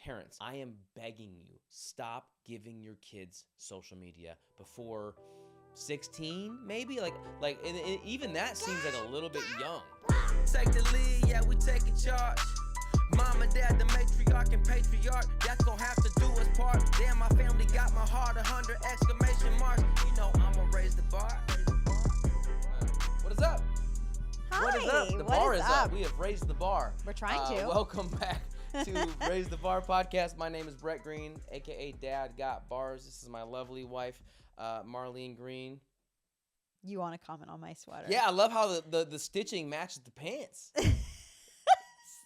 Parents, I am begging you, stop giving your kids social media before 16, maybe? And even that seems like a little bit young. Take the lead, yeah, we taking charge. Mom and dad, the matriarch and patriarch. That's gonna have to do us part. Damn, my family got my heart, 100 exclamation marks. You know I'ma raise the bar. What is up? Hi. What is up? The bar is up. We have raised the bar. We're trying to. Welcome back to Raise the Bar podcast. My name is Brett Green, aka Dad Got Bars. This is my lovely wife, Marlene Green. You want to comment on my sweater? Yeah, I love how the stitching matches the pants.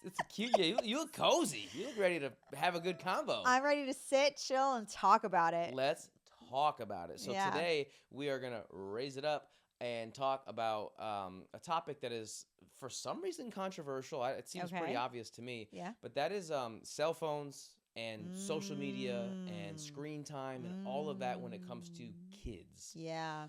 It's a cute. Yeah, you look cozy. You look ready to have a good convo. I'm ready to sit, chill, and talk about it. Let's talk about it. So Yeah. today we are gonna raise it up and talk about a topic that is for some reason controversial. It seems pretty Okay. obvious to me. Yeah. But that is cell phones and social media and screen time and all of that when it comes to kids. Yeah.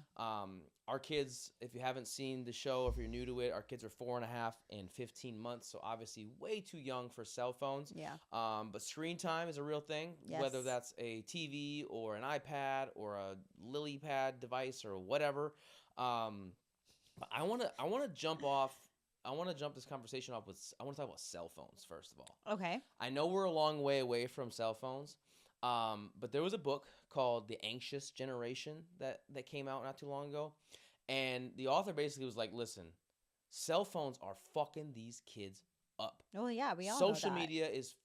Our kids, if you haven't seen the show, if you're new to it, our kids are 4.5 and 15 months, so obviously way too young for cell phones. Yeah. But screen time is a real thing, Yes. whether that's a TV or an iPad or a LilyPad device or whatever. But I want to jump off. I want to jump this conversation off with. I want to talk about cell phones first of all. Okay. I know we're a long way away from cell phones, but there was a book called The Anxious Generation that came out not too long ago, and the author basically was like, "Listen, cell phones are fucking these kids up. Oh yeah, we all Social know that. media is."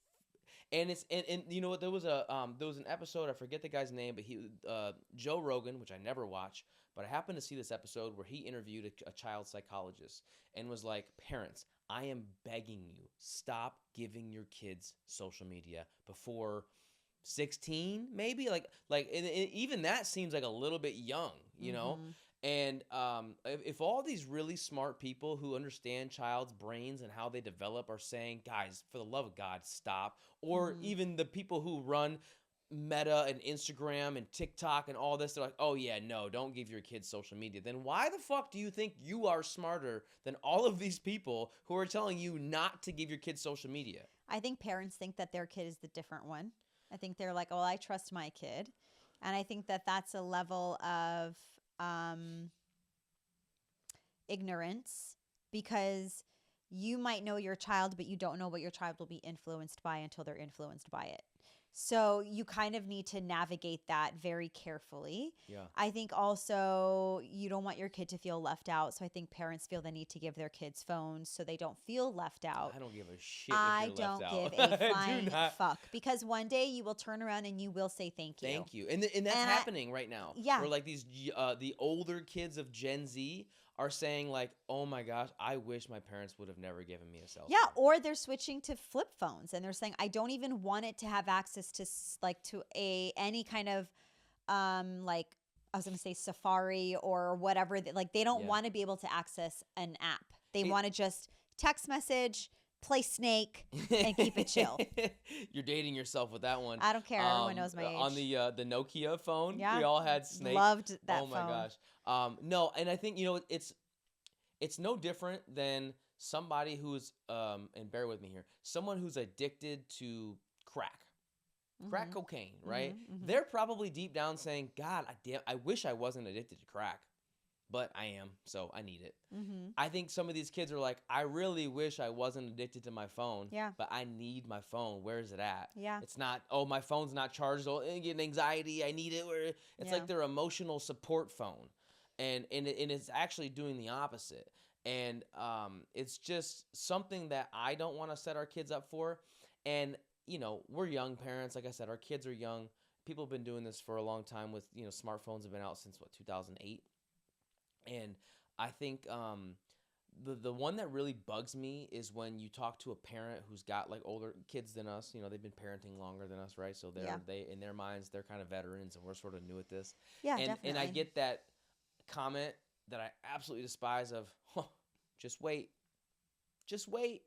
And it's and you know what, there was an episode, I forget the guy's name, but he Joe Rogan, which I never watch, but I happened to see this episode where he interviewed a child psychologist and was like, "Parents, I am begging you, stop giving your kids social media before 16, maybe and even that seems like a little bit young, you know." Mhm. And if all these really smart people who understand child's brains and how they develop are saying, "Guys, for the love of God, stop," or Mhm. even the people who run Meta and Instagram and TikTok and all this, they're like, "Oh yeah, no, don't give your kids social media," then why the fuck do you think you are smarter than all of these people who are telling you not to give your kids social media? I think parents think that their kid is the different one. I think they're like, "Oh, I trust my kid," and I think that that's a level of ignorance, because you might know your child, but you don't know what your child will be influenced by until they're influenced by it. So you kind of need to navigate that very carefully. Yeah. I think also you don't want your kid to feel left out. So I think parents feel the need to give their kids phones so they don't feel left out. I don't give a shit. I if you're don't left give out. a I do flying not. fuck, because one day you will turn around and you will say thank you. Thank you. And that's And happening right now. Yeah. Where like the older kids of Gen Z are saying like, "Oh my gosh, I wish my parents would have never given me a cell phone." Yeah, or they're switching to flip phones and they're saying, I don't even want it to have access to any kind of like, I was going to say Safari or whatever. Like they don't Yeah. want to be able to access an app. They It- want to just text message, play Snake, and keep it chill. You're dating yourself with that one. I don't care. Everyone knows my age. On the Nokia phone, Yeah. we all had Snake. Loved that Oh my phone. gosh. No, and I think it's no different than somebody who's and bear with me here, someone who's addicted to crack Mhm. cocaine, right? Mhm. They're probably deep down saying, "God, I wish I wasn't addicted to crack, but I am, so I need it." Mhm. I think some of these kids are like, "I really wish I wasn't addicted to my phone, Yeah. but I need my phone. Where is it at?" Yeah. It's not, "Oh, my phone's not charged. Oh, I'm getting anxiety. I need it." It's Yeah. like their emotional support phone, and it's actually doing the opposite. And it's just something that I don't want to set our kids up for. And we're young parents. Like I said, our kids are young. People have been doing this for a long time with smartphones have been out since 2008. And I think the one that really bugs me is when you talk to a parent who's got like older kids than us. They've been parenting longer than us, right? So Yeah. they in their minds they're kind of veterans, and we're sort of new at this. Yeah, And I definitely. get that comment that I absolutely despise of, just wait. Just wait.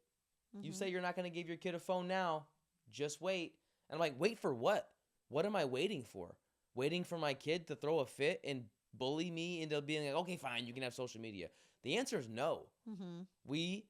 You Mhm. say you're not going to give your kid a phone now. Just wait. And I'm like, wait for what? What am I waiting for? Waiting for my kid to throw a fit and bully me into being like, "Okay, fine, you can have social media." The answer is no. Mhm. We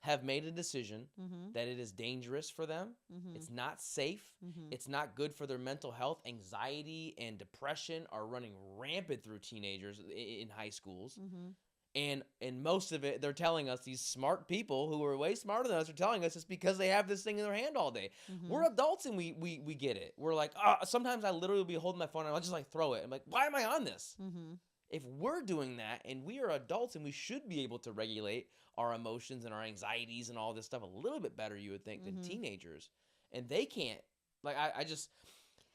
have made a decision Mm-hmm. that it is dangerous for them. Mm-hmm. It's not safe. Mm-hmm. It's not good for their mental health. Anxiety and depression are running rampant through teenagers in high schools. Mm-hmm. And most of it, they're telling us, these smart people who are way smarter than us are telling us it's because they have this thing in their hand all day. Mm-hmm. We're adults and we get it. We're like, sometimes I literally will be holding my phone and I'll just like throw it. I'm like, why am I on this? Mm-hmm. If we're doing that and we are adults and we should be able to regulate our emotions and our anxieties and all this stuff a little bit better, you would think, than Mhm. teenagers. And they can't. Like, I just,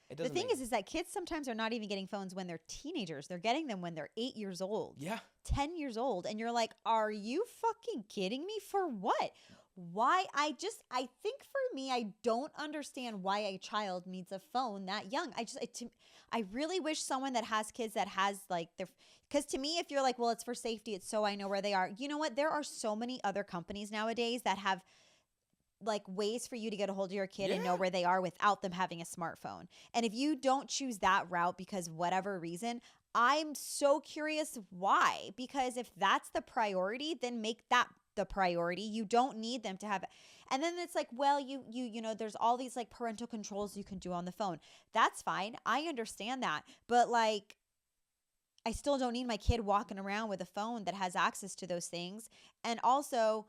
it The doesn't thing make, is that kids sometimes are not even getting phones when they're teenagers. They're getting them when they're 8 years old, yeah. 10 years old. And you're like, are you fucking kidding me? For what? Why? I think for me, I don't understand why a child needs a phone that young. I really wish someone that has kids that has like their, because to me, if you're like, well, it's for safety, it's so I know where they are. You know what? There are so many other companies nowadays that have like ways for you to get a hold of your kid and know Yeah. where they are without them having a smartphone. And if you don't choose that route because whatever reason, I'm so curious why. Because if that's the priority, then make that the priority. You don't need them to have. And then it's like, well, you know, there's all these like parental controls you can do on the phone. That's fine. I understand that. But like, I still don't need my kid walking around with a phone that has access to those things. And also,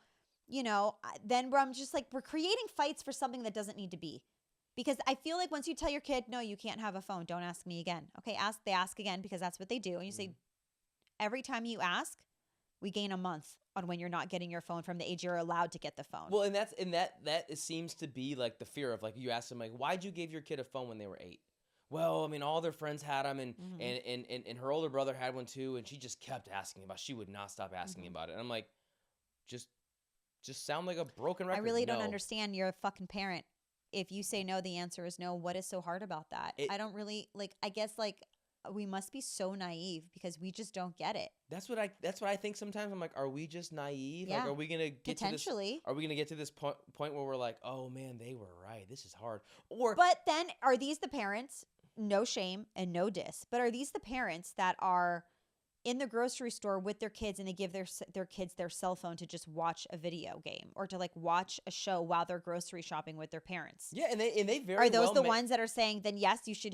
you know, then where I'm just like, we're creating fights for something that doesn't need to be. Because I feel like once you tell your kid, no, you can't have a phone, don't ask me again. Okay, they ask again because that's what they do. And you say, every time you ask, we gain a month on when you're not getting your phone from the age you're allowed to get the phone. Well, and that seems to be like the fear of, like, you ask them, like, why'd you give your kid a phone when they were 8? Well, I mean, all their friends had them, and Mhm. and her older brother had one too, and she just kept asking about. She would not stop asking Mhm. about it. And I'm like, just sound like a broken I record. really don't No. understand. You're a fucking parent. If you say no, the answer is no. What is so hard about that? It- I don't really like. I guess like we must be so naive because we just don't get it. That's what I think sometimes. I'm like, are we just naive? Like, Yeah. are we gonna get to this? Potentially. Are we gonna get to this point where we're like, oh man, they were right. This is hard. Or But then are these the parents? No shame and no diss. But are these the parents that are in the grocery store with their kids and they give their kids their cell phone to just watch a video game or to like watch a show while they're grocery shopping with their parents? yeah, and they very Are those well the may- ones that are saying then yes, you can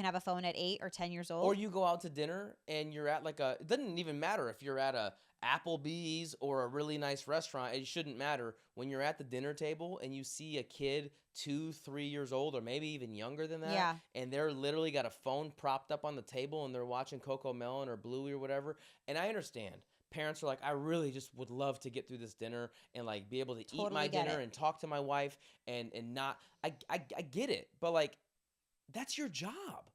have a phone at 8 or 10 years old? Or you go out to dinner and you're at like it doesn't even matter if you're at a Applebee's or a really nice restaurant. It shouldn't matter when you're at the dinner table and you see a kid 2-3 years old or maybe even younger than that. Yeah. And they're literally got a phone propped up on the table and they're watching Coco Melon or Bluey or whatever. And I understand. Parents are like, I really just would love to get through this dinner and like be able to eat Totally my get dinner it. and talk to my wife and not I get it. But like, that's your job.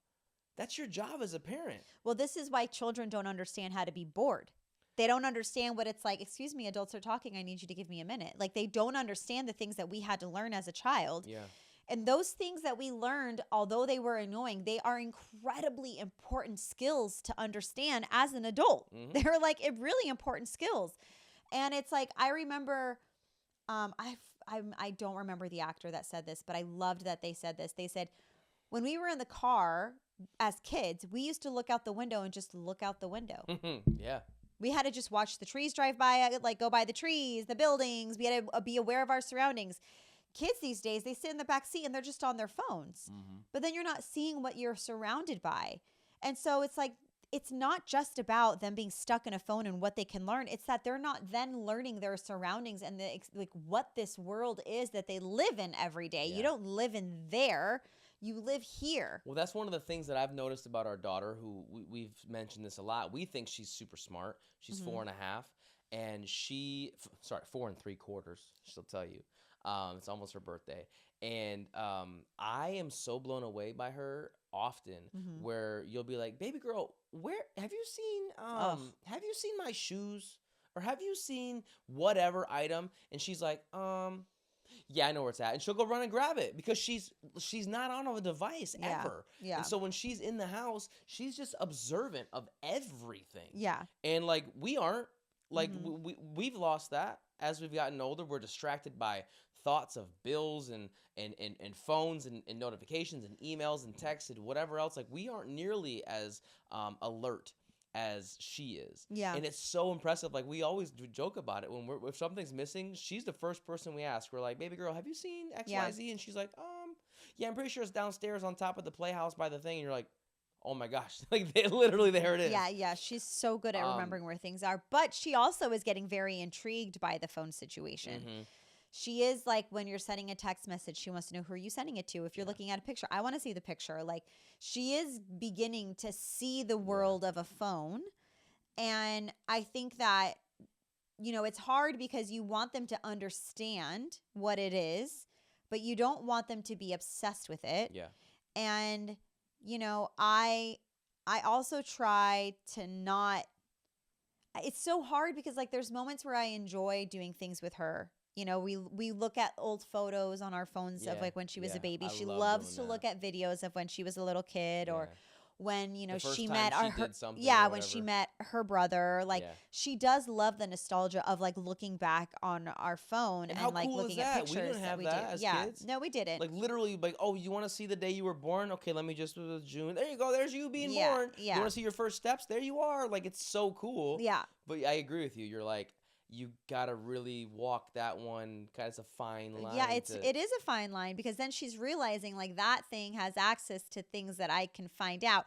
That's your job as a parent. Well, this is why children don't understand how to be bored. They don't understand what it's like. Excuse me, adults are talking. I need you to give me a minute. Like they don't understand the things that we had to learn as a child. Yeah. And those things that we learned, although they were annoying, they are incredibly important skills to understand as an adult. Mhm. They're like really important skills. And it's like, I remember, I don't remember the actor that said this, but I loved that they said this. They said, when we were in the car as kids, we used to look out the window and just look out the window. Yeah. We had to just watch the trees drive by, like go by the trees, the buildings. We had to be aware of our surroundings. Kids these days, they sit in the back seat and they're just on their phones. But then you're not seeing what you're surrounded by. And so it's like, it's not just about them being stuck in a phone and what they can learn. It's that they're not then learning their surroundings and like what this world is that they live in every day. Yeah. You don't live in there. You live here. Well, that's one of the things that I've noticed about our daughter, who we've mentioned this a lot. We think she's super smart. She's Mhm. 4.5, and 4 3/4. She'll tell you. It's almost her birthday, and I am so blown away by her often. Mhm. Where you'll be like, "Baby girl, where have you seen? Ugh. Have you seen my shoes? Or have you seen whatever item?" And she's like, yeah, I know where it's at. And she'll go run and grab it because she's not on a device Yeah. ever. Yeah. And so when she's in the house, she's just observant of everything. Yeah. And like we aren't. Like Mhm. we've lost that as we've gotten older. We're distracted by thoughts of bills and phones and notifications and emails and texts and whatever else. Like we aren't nearly as alert as she is. Yeah. And it's so impressive. Like, we always joke about it when if something's missing, she's the first person we ask. We're like, baby girl, have you seen XYZ? And she's like, yeah, I'm pretty sure it's downstairs on top of the playhouse by the thing. And you're like, oh my gosh, like literally there it is. Yeah. She's so good at remembering where things are. But she also is getting very intrigued by the phone situation. Mm-hmm. She is like, when you're sending a text message, she wants to know who are you sending it to. If you're looking at a picture, I want to see the picture. Like, she is beginning to see the world of a phone. And I think that, it's hard because you want them to understand what it is, but you don't want them to be obsessed with it. Yeah. And, I also try to not, it's so hard because like there's moments where I enjoy doing things with her. We look at old photos on our phones of like when she was a baby. She loves to look at videos of when she was a little kid or when, she met when she met her brother. Like she does love the nostalgia of like looking back on our phone and like cool looking at pictures. We didn't have that as kids. No, we didn't. Like literally like, oh, you want to see the day you were born? Okay, let me just June. There you go. There's you being born. Yeah. You want to see your first steps? There you are. Like, it's so cool. Yeah. But I agree with you. You're like, you gotta really walk that one kind of a fine line. Yeah, it is a fine line because then she's realizing like that thing has access to things that I can find out.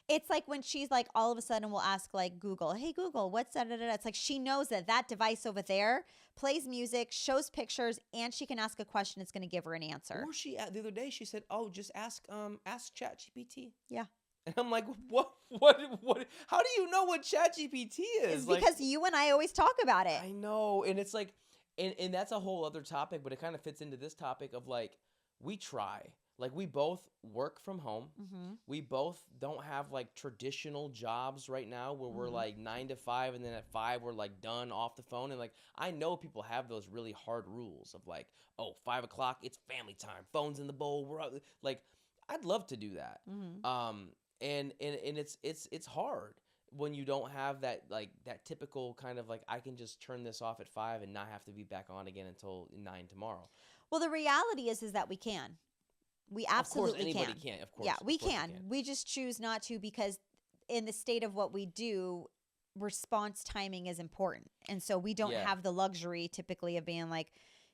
It's like when she's like all of a sudden will ask like Google, hey Google, what's that? It's like she knows that device over there plays music, shows pictures, and she can ask a question. It's going to give her an answer. Or the other day she said, oh, just ask ChatGPT. Yeah. And I'm like, what? How do you know what ChatGPT is? It's because you and I always talk about it. I know. And it's like, and that's a whole other topic, but it kind of fits into this topic of like, we try. Like, we both work from home. Mm-hmm. We both don't have like traditional jobs right now where we're like 9 to 5 and then at 5 we're like done off the phone. And like, I know people have those really hard rules of like, oh, 5 o'clock, it's family time. Phone's in the bowl. We're like, I'd love to do that. Mm-hmm. And it's hard when you don't have that like that typical kind of like, I can just turn this off at 5 and not have to be back on again until 9 tomorrow. Well, the reality is that we can. We absolutely can. Of course, anybody can. Of course. Yeah, we can. We just choose not to because in the state of what we do, response timing is important. And so we don't have the luxury typically of being like,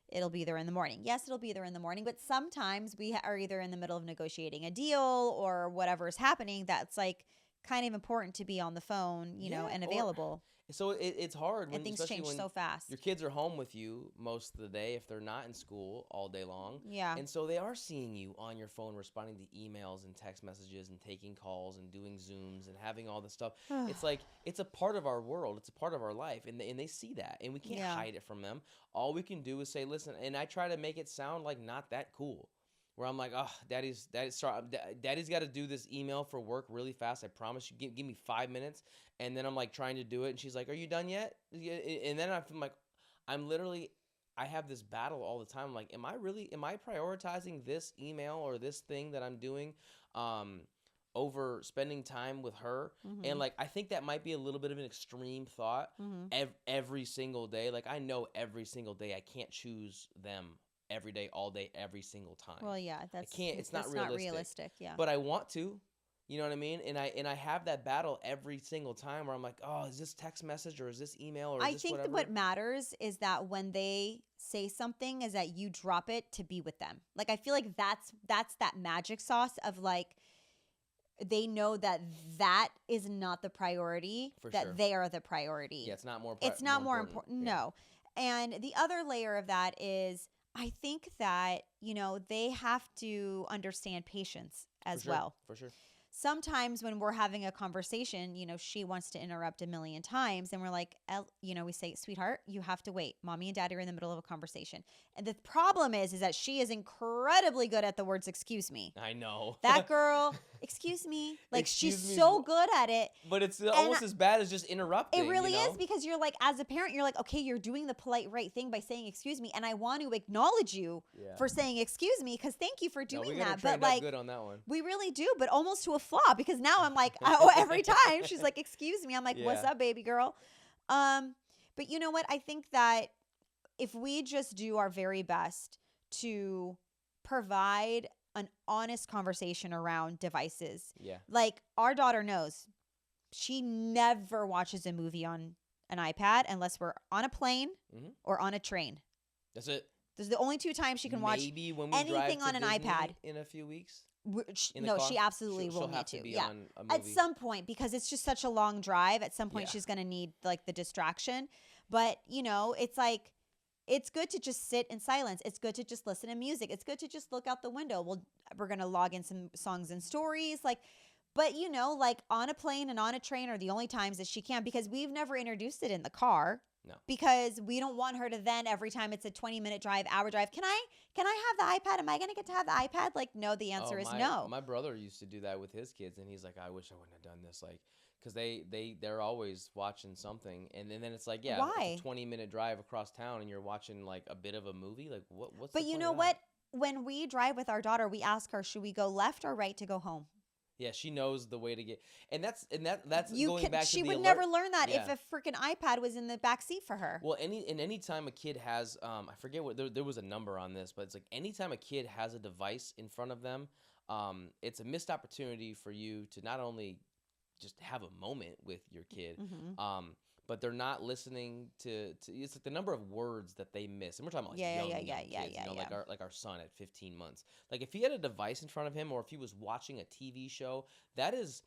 it'll be there in the morning. Yes, it'll be there in the morning. But sometimes we are either in the middle of negotiating a deal or whatever is happening that's like kind of important to be on the phone, and available. So it's hard when and things change so fast. Your kids are home with you most of the day if they're not in school all day long. Yeah. And so they are seeing you on your phone responding to emails and text messages and taking calls and doing Zooms and having all this stuff. It's like it's a part of our world. It's a part of our life. And they see that. And we can't hide it from them. All we can do is say, listen, and I try to make it sound like not that cool. Where I'm like, oh, daddy's got to do this email for work really fast. I promise you, give me 5 minutes. And then I'm like trying to do it. And she's like, are you done yet? And then I'm like, I have this battle all the time. I'm like, am I prioritizing this email or this thing that I'm doing over spending time with her? Mm-hmm. And like, I think that might be a little bit of an extreme thought every single day. Like, I know every single day I can't choose them every day, all day, every single time. Well, yeah, it's not realistic. Yeah. But I want to, you know what I mean? And I have that battle every single time where I'm like, oh, is this text message or is this email or is this whatever? I think what matters is that when they say something is that you drop it to be with them. Like, I feel like that's that magic sauce of like, they know that is not the priority, they are the priority. Yeah, it's not more It's not more important. No. And the other layer of that is, I think that, they have to understand patience as well. For sure. Sometimes when we're having a conversation, she wants to interrupt a million times and we're like, we say, sweetheart, you have to wait. Mommy and daddy are in the middle of a conversation. And the problem is that she is incredibly good at the words, excuse me. I know. That girl, excuse me. Like, she's so good at it. But it's almost as bad as just interrupting. It really is, because you're like, as a parent, you're like, okay, you're doing the polite right thing by saying excuse me. And I want to acknowledge you for saying excuse me, because thank you for doing that. But like, good on that one. We really do, but almost to a flaw, because now I'm like, every time she's like, excuse me, I'm like, what's up, baby girl? But you know what? I think that if we just do our very best to provide an honest conversation around devices, like, our daughter knows she never watches a movie on an iPad unless we're on a plane or on a train. That's it. Those are the only 2 times she can watch Maybe when we anything drive on to an Disney iPad. in a few weeks. In the No, car? she absolutely will She'll need have to. be Yeah. on a movie. At some point, because it's just such a long drive, at some point Yeah. she's going to need like the distraction. But, it's like, it's good to just sit in silence. It's good to just listen to music. It's good to just look out the window. We're going to log in some songs and stories. Like, but like on a plane and on a train are the only times that she can, because we've never introduced it in the car. No. Because we don't want her to then, every time it's a 20-minute drive, hour drive, can I have the iPad? Am I going to get to have the iPad? Like, no, the answer is no. My brother used to do that with his kids, and he's like, I wish I wouldn't have done this. Like, because they're always watching something, and then it's like, yeah, Why? it's a 20-minute drive across town, and you're watching like a bit of a movie. Like, what's But the you point know of what? that? When we drive with our daughter, we ask her, should we go left or right to go home? Yeah, she knows the way to get, and that's going back to she the would alert. never learn that Yeah. if a freaking iPad was in the back seat for her. Well, any time a kid has, I forget what there was a number on this, but it's like anytime a kid has a device in front of them, it's a missed opportunity for you to not only just have a moment with your kid, but they're not listening to it's like the number of words that they miss, and we're talking about young kids, like our son at 15 months. Like if he had a device in front of him, or if he was watching a TV show, that is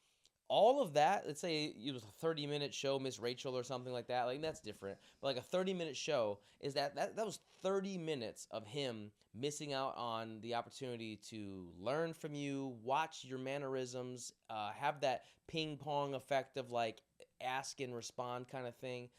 all of that. Let's say it was a 30-minute show, Miss Rachel or something like that. Like that's different, but like a 30-minute show is that was 30 minutes of him missing out on the opportunity to learn from you, watch your mannerisms, have that ping pong effect of like ask and respond kind of thing.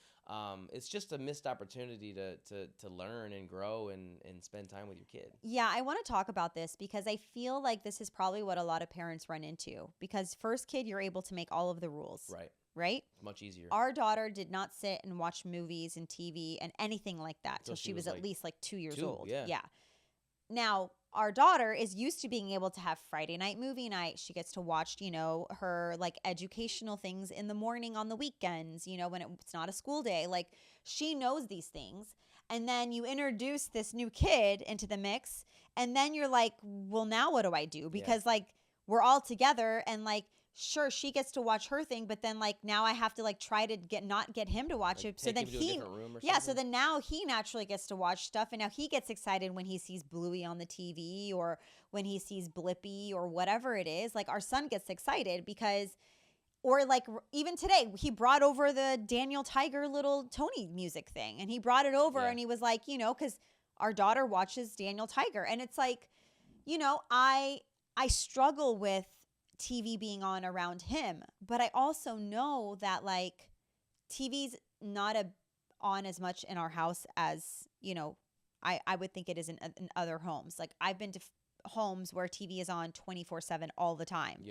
It's just a missed opportunity to learn and grow and spend time with your kid. Yeah, I want to talk about this because I feel like this is probably what a lot of parents run into, because first kid, you're able to make all of the rules. Right? Much easier. Our daughter did not sit and watch movies and TV and anything like that till she was at least like 2 years old. Yeah. Now, our daughter is used to being able to have Friday night movie night. She gets to watch, her like educational things in the morning on the weekends, when it's not a school day. Like she knows these things. And then you introduce this new kid into the mix. And then you're like, well, now what do I do? Because like we're all together and like, sure, she gets to watch her thing, but then like now I have to like try to not get him to watch it. So then so then now he naturally gets to watch stuff, and now he gets excited when he sees Bluey on the TV or when he sees Blippi or whatever it is. Like our son gets excited because, or like even today he brought over the Daniel Tiger little Tony music thing, and he brought it over and he was like, because our daughter watches Daniel Tiger, and it's like, I struggle with TV being on around him, but I also know that like TV's not on as much in our house as I would think it is in other homes. Like I've been to homes where TV is on 24/7 all the time,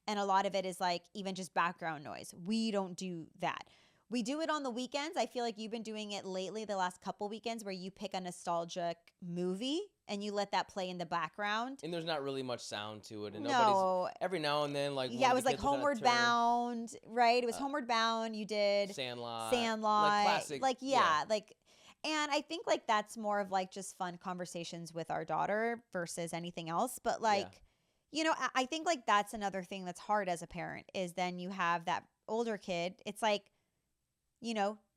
and a lot of it is like even just background noise. We don't do that. We do it on the weekends. I feel like you've been doing it lately, the last couple weekends, where you pick a nostalgic movie and you let that play in the background. And there's not really much sound to it. And no. Every now and then, like, it was like Homeward Bound, right? It was Homeward Bound. You did Sandlot. Like classic. Like, and I think like that's more of like just fun conversations with our daughter versus anything else. But like, I think like that's another thing that's hard as a parent is then you have that older kid. It's like,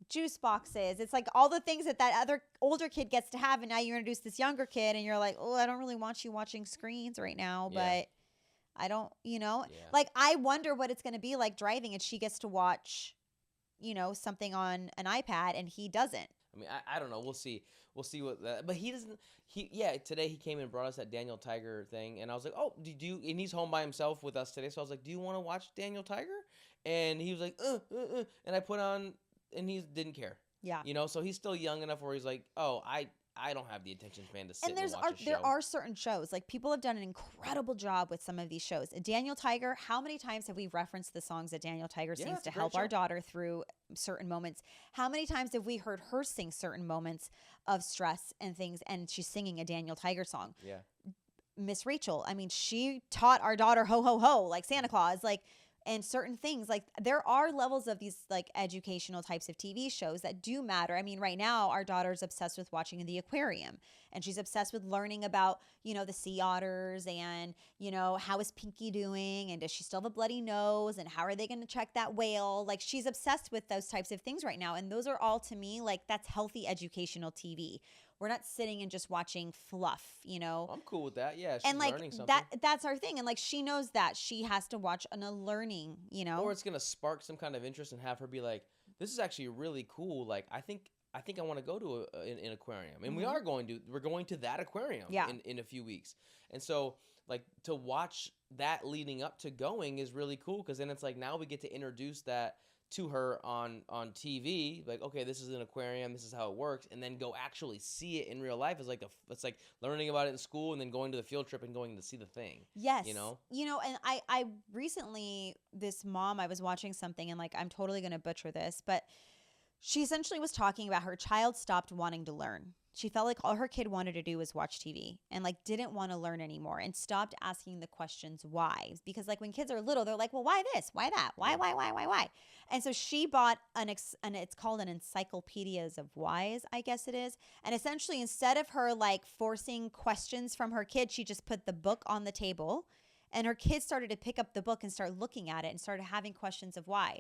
juice boxes. It's like all the things that other older kid gets to have. And now you introduce this younger kid and you're like, oh, I don't really want you watching screens right now, but I don't, like I wonder what it's going to be like driving and she gets to watch, something on an iPad and he doesn't. I mean, I don't know. We'll see what that, but he doesn't, today he came and brought us that Daniel Tiger thing. And I was like, oh, and he's home by himself with us today. So I was like, do you want to watch Daniel Tiger? And he was like, and I put on, and he didn't care. Yeah. So he's still young enough where he's like, oh, I don't have the attention span to sit and watch a show. There are certain shows, like people have done an incredible job with some of these shows. Daniel Tiger, how many times have we referenced the songs that Daniel Tiger sings to help our daughter through certain moments? How many times have we heard her sing certain moments of stress and things, and she's singing a Daniel Tiger song? Yeah. Miss Rachel, I mean, she taught our daughter ho, ho, ho, like Santa Claus, like, and certain things. Like there are levels of these like educational types of TV shows that do matter. I mean, right now our daughter's obsessed with watching the aquarium, and she's obsessed with learning about, the sea otters and, how is Pinky doing, and does she still have a bloody nose, and how are they going to check that whale? Like she's obsessed with those types of things right now. And those are all, to me, like that's healthy educational TV. We're not sitting and just watching fluff, I'm cool with that. Yeah, she's and like learning something. that's our thing. And like she knows that she has to watch a learning, Or it's gonna spark some kind of interest and have her be like, "This is actually really cool. Like, I think I want to go to an aquarium." And we're going to that aquarium in a few weeks. And so like to watch that leading up to going is really cool, because then it's like now we get to introduce that to her on TV, like, okay, this is an aquarium, this is how it works, and then go actually see it in real life is like it's like learning about it in school and then going to the field trip and going to see the thing. Yes. And I recently, this mom, I was watching something, and like I'm totally going to butcher this, but she essentially was talking about her child stopped wanting to learn. She felt like all her kid wanted to do was watch TV and like didn't want to learn anymore, and stopped asking the questions why. Because like when kids are little, they're like, well, why this? Why that? Why? And so she bought and it's called an Encyclopedias of Whys, I guess it is. And essentially, instead of her like forcing questions from her kid, she just put the book on the table, and her kids started to pick up the book and start looking at it and started having questions of why.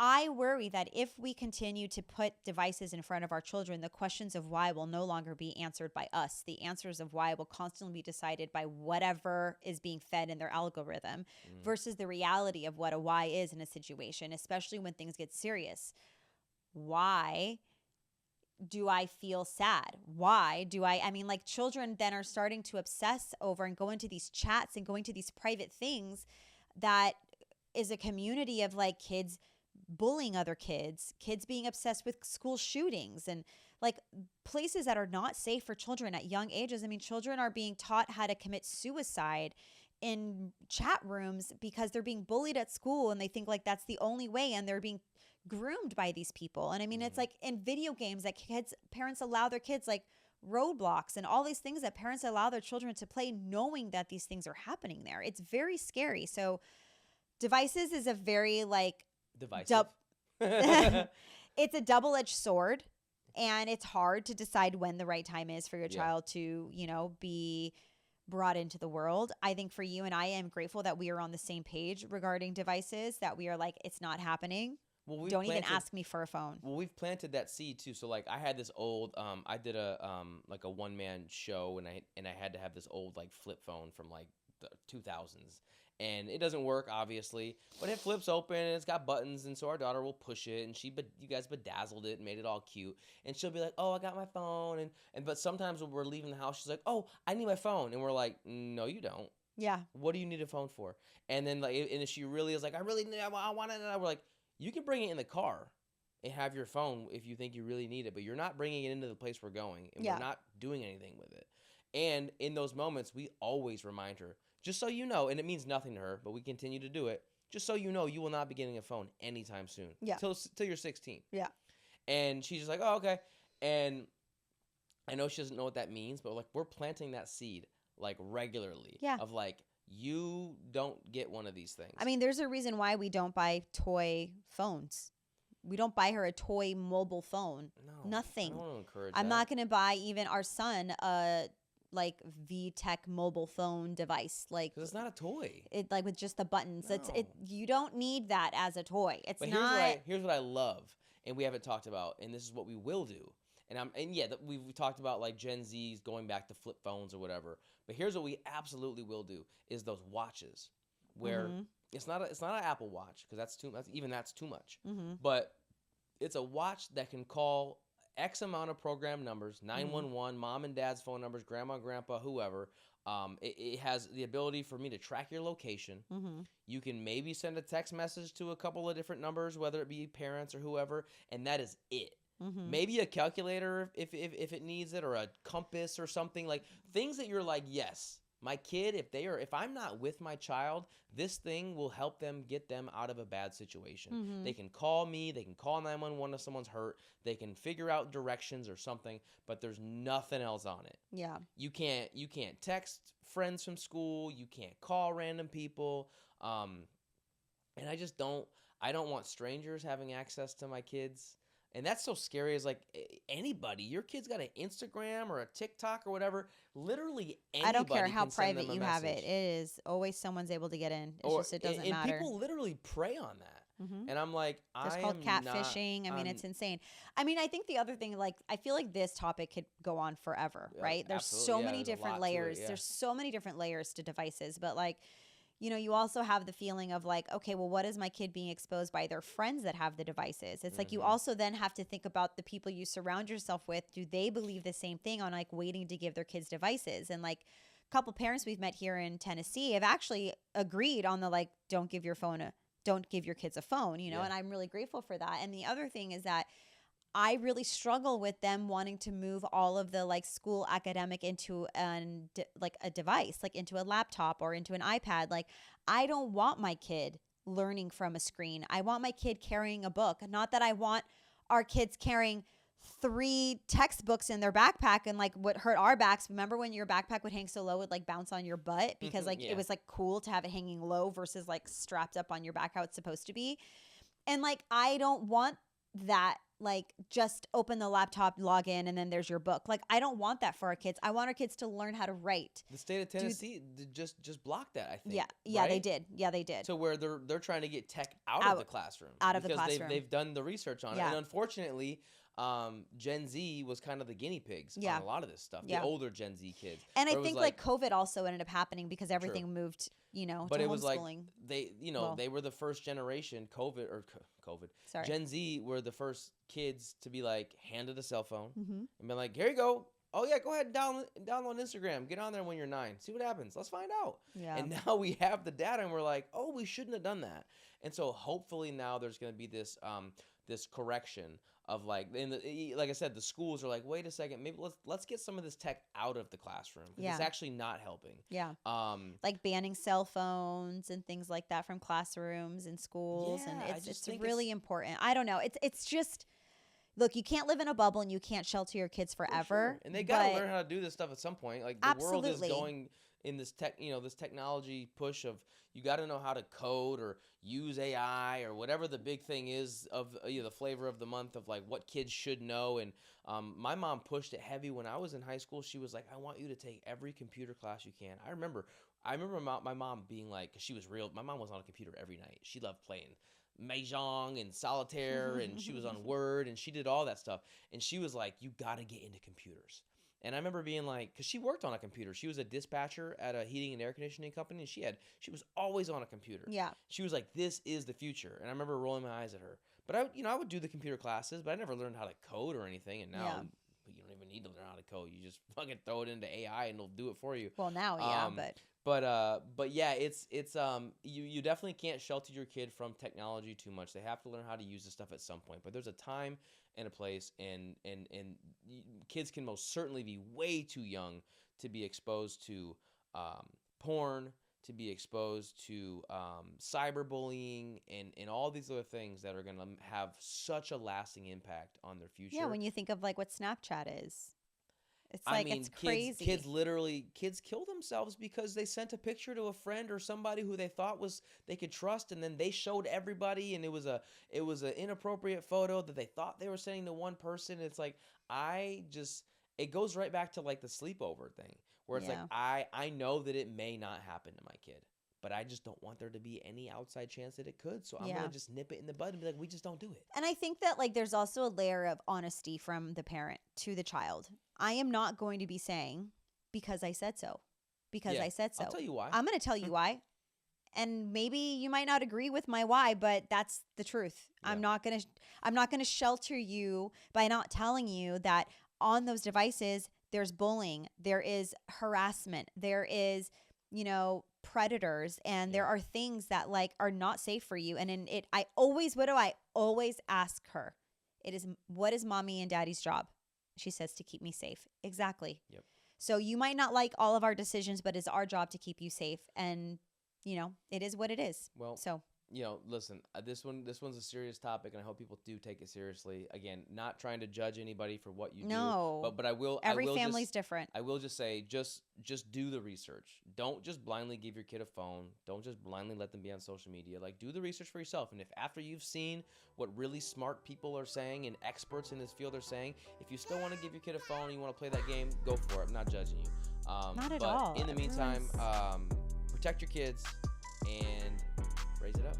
I worry that if we continue to put devices in front of our children, the questions of why will no longer be answered by us. The answers of why will constantly be decided by whatever is being fed in their algorithm versus the reality of what a why is in a situation, especially when things get serious. Why do I feel sad? Why do I mean, like children then are starting to obsess over and go into these chats and going to these private things that is a community of like kids bullying other kids being obsessed with school shootings, and like places that are not safe for children at young ages. I mean, children are being taught how to commit suicide in chat rooms because they're being bullied at school, and they think like that's the only way, and they're being groomed by these people. And I mean, it's like in video games that parents allow their kids like Roblox and all these things that parents allow their children to play, knowing that these things are happening there. It's very scary. So devices is a very like divisive. It's a double-edged sword, and it's hard to decide when the right time is for your child to, be brought into the world. I think for you and I am grateful that we are on the same page regarding devices, that we are like, it's not happening. Well, don't even ask me for a phone. Well, we've planted that seed too. So like I had this old I did a like a one-man show, and I had to have this old like flip phone from like the 2000s. And it doesn't work, obviously, but it flips open and it's got buttons, and so our daughter will push it, and you guys bedazzled it and made it all cute, and she'll be like, "Oh, I got my phone," and but sometimes when we're leaving the house, she's like, "Oh, I need my phone," and we're like, "No, you don't. Yeah. What do you need a phone for?" And then like, and if she really is like, "I really need, I want it," and we're like, "You can bring it in the car and have your phone if you think you really need it, but you're not bringing it into the place we're going, and we're not doing anything with it." And in those moments, we always remind her, just so you know, and it means nothing to her, but we continue to do it. Just so you know, you will not be getting a phone anytime soon. Yeah. Till you're 16. Yeah. And she's just like, "Oh, okay." And I know she doesn't know what that means, but like we're planting that seed like regularly. Yeah. Of like, you don't get one of these things. I mean, there's a reason why we don't buy toy phones. We don't buy her a toy mobile phone. No. Nothing. I don't want to encourage I'm that. not going to buy even our son a like VTech mobile phone device, like, because it's not a toy. It like with just the buttons. No. It's you don't need that as a toy. It's But not. here's what I love, and we haven't talked about, and this is what we will do. We've talked about like Gen Z's going back to flip phones or whatever. But here's what we absolutely will do: is those watches, where it's not an Apple Watch, because that's too much. But it's a watch that can call X amount of program numbers, 911, mom and dad's phone numbers, grandma, grandpa, whoever. It has the ability for me to track your location. You can maybe send a text message to a couple of different numbers, whether it be parents or whoever, and that is it. Maybe a calculator if it needs it, or a compass or something, like things that you're like, yes, my kid, if I'm not with my child, this thing will help them get them out of a bad situation. They can call me, they can call 911 if someone's hurt, they can figure out directions or something, but there's nothing else on it. Yeah. You can't text friends from school, you can't call random people. and I don't want strangers having access to my kids. And that's so scary. Is like anybody, your kid's got an Instagram or a TikTok or whatever. Literally anybody. I don't care how can send private them a you have it. message. It is always someone's able to get in. It's Or just, it doesn't and matter. people literally prey on that. Mhm. And I'm like, It's I called am not- catfishing. I mean, I'm- it's insane. I mean, I think the other thing, like, I feel like this topic could go on forever, Yeah, right? There's absolutely. so Yeah, many there's a different lot to it, layers. yeah. There's so many different layers to devices. But, like, you know, you also have the feeling of like, okay, well, what is my kid being exposed by their friends that have the devices? It's like you Mhm. also then have to think about the people you surround yourself with. Do they believe the same thing on like waiting to give their kids devices? And like a couple parents we've met here in Tennessee have actually agreed on the like, don't give your kids a phone, you know, Yeah. and I'm really grateful for that. And the other thing is that I really struggle with them wanting to move all of the like school academic into like a device, like into a laptop or into an iPad. Like I don't want my kid learning from a screen. I want my kid carrying a book. Not that I want our kids carrying 3 textbooks in their backpack and like what hurt our backs. Remember when your backpack would hang so low, it would like bounce on your butt because like Yeah. it was like cool to have it hanging low versus like strapped up on your back how it's supposed to be. And like I don't want that, like just open the laptop, log in, and then there's your book. Like I don't want that for our kids. I want our kids to learn how to write. The state of Tennessee just blocked that. I think. Yeah, they right? did. Yeah, they did. So where they're trying to get tech out Out- of the classroom, out of the because classroom. they've done the research on it, Yeah. and unfortunately, Gen Z was kind of the guinea pigs Yeah. on a lot of this stuff. Yeah. The older Gen Z kids, And I where it was think like COVID also ended up happening because everything moved, you know, but to it was like homeschooling. they, Well- they were the first generation. COVID. Sorry. Gen Z were the first kids to be like handed a cell phone Mhm. and be like, here you go. Oh yeah, go ahead and download Instagram. Get on there when you're 9. See what happens. Let's find out. Yeah. And now we have the data, and we're like, oh, we shouldn't have done that. And so hopefully now there's going to be this this correction of like, like I said, the schools are like, wait a second, maybe let's get some of this tech out of the classroom because it's Yeah. actually not helping. Yeah. Um, Like banning cell phones and things like that from classrooms and schools, and Yeah, I it's just think really important. I don't know. It's just, look, you can't live in a bubble and you can't shelter your kids for forever. sure. And they got to but- learn how to do this stuff at some point. Like the world is Absolutely. going in this this technology push of you got to know how to code or use AI or whatever the big thing is of the flavor of the month of like what kids should know. And my mom pushed it heavy when I was in high school. She was like, I want you to take every computer class you can. I remember my mom being like, 'cause she was real. My mom was on a computer every night. She loved playing Mahjong and solitaire, and she was on Word, and she did all that stuff. And she was like, you got to get into computers. And I remember being like, because she worked on a computer. She was a dispatcher at a heating and air conditioning company, and she was always on a computer. Yeah. She was like, this is the future. And I remember rolling my eyes at her. But I would do the computer classes, but I never learned how to code or anything. And now Yeah. you don't even need to learn how to code. You just fucking throw it into AI and it'll do it for you. Well, now, yeah, Um, but But yeah, it's you definitely can't shelter your kid from technology too much. They have to learn how to use this stuff at some point. But there's a time and a place, and kids can most certainly be way too young to be exposed to porn, to be exposed to cyberbullying, and all these other things that are going to have such a lasting impact on their future. yeah, when you think of like what Snapchat is, it's I like mean, it's crazy. kids kill themselves because they sent a picture to a friend or somebody who they thought they could trust, and then they showed everybody, and it was an inappropriate photo that they thought they were sending to one person. It's like it goes right back to like the sleepover thing, where it's Yeah. like I know that it may not happen to my kid, but I just don't want there to be any outside chance that it could. So I'm Yeah. gonna just nip it in the bud and be like, we just don't do it. And I think that like there's also a layer of honesty from the parent to the child. I am not going to be saying because I said so. Because Yeah, I said so. I'll tell you why. I'm going to tell you why. And maybe you might not agree with my why, but that's the truth. Yeah. I'm not going to shelter you by not telling you that on those devices there's bullying, there is harassment, there is, predators, and there are things that like are not safe for you. And in it, I always ask her, what is mommy and daddy's job? She says to keep me safe. Exactly. Yep. So you might not like all of our decisions, but it's our job to keep you safe. And, it is what it is. Well, So listen, this one's a serious topic, and I hope people do take it seriously. Again, not trying to judge anybody for what you No. do, but I will. Every I will family's just, different. I will just say, just do the research. Don't just blindly give your kid a phone. Don't just blindly let them be on social media. Like, do the research for yourself. And if after you've seen what really smart people are saying and experts in this field are saying, if you still want to give your kid a phone and you want to play that game, go for it. I'm not judging you. Not at but all. in the meantime, protect your kids and raise it up.